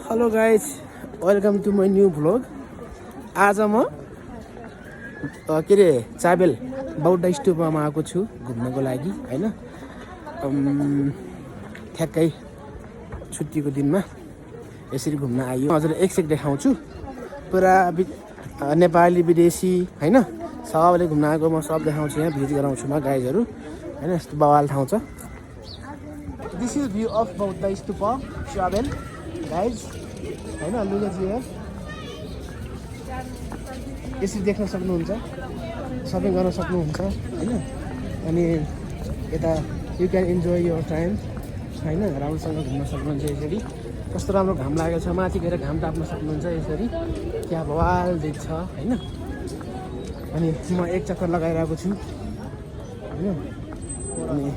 Hello guys, welcome to my new vlog. आज म के अरे चाबेल बौद्ध स्तूपमा आएको छु घुम्नको लागि हैन। ठ्याक्कै छुट्टीको दिनमा यसरी घुम्न आइयो। हजुरलाई एकसेक देखाउँछु। पुरा नेपाली विदेशी हैन सबैले घुम्न आएको म सब देखाउँछु। यहाँ भिजिट गराउँछु म गाइजहरू हैन। यस्तो बवाल ठाउँ छ। दिस इज भ्यू अफ बौद्ध स्तूप चाबेल गाइज हैन। लुक हियर यसरी देख्न सक्नुहुन्छ, सपिङ गर्न सक्नुहुन्छ हैन। अनि यता you can enjoy your time हैन। राम्रोसँग घुम्न सक्नुहुन्छ यसरी। कस्तो राम्रो घाम लागेको छ, माथि गएर घाम ताप्न सक्नुहुन्छ यसरी। क्या बवाल देख्छ हैन। अनि म एक चक्कर लगाइरहेको छु हैन। अनि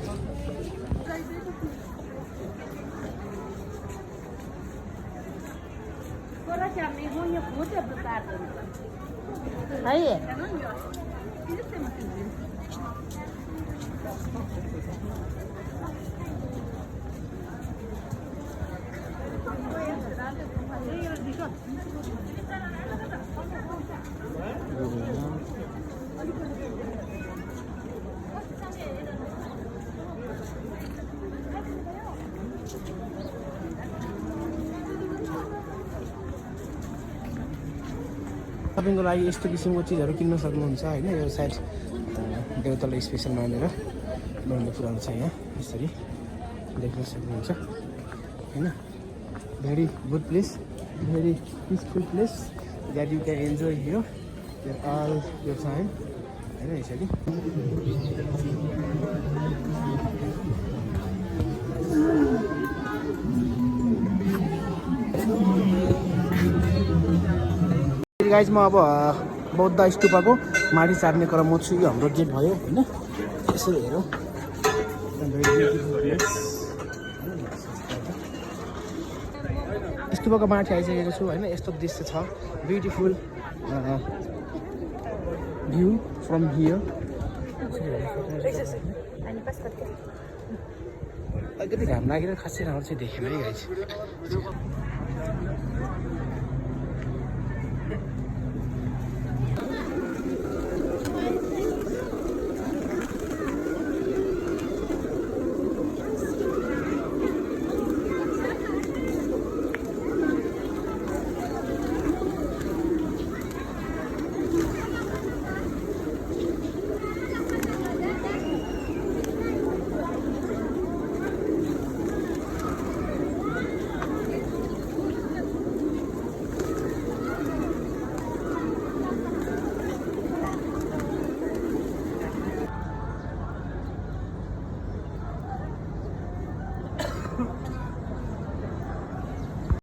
तपाईको लागि यस्तो किसिमको चिजहरू किन्न सक्नुहुन्छ हैन। यो साइड देउतालाई स्पेसल मानेर बनाउने कुराहरू छ यहाँ। यसरी देख्न सक्नुहुन्छ हैन। Very good place, very peaceful place that you can enjoy here all your time हैन। यसरी गाइज म अब बौद्ध स्तूपको माथि चढ्ने क्रममा छु। यो हाम्रो गेट भयो हैन। यसरी हेरौँ, स्तूपको माथि आइसकेको छु हैन। यस्तो दृश्य छ, ब्युटिफुल भ्यू फ्रम हियर। अलिकति घाम लागेर खासै राम्रो चाहिँ देखेन है गाइज।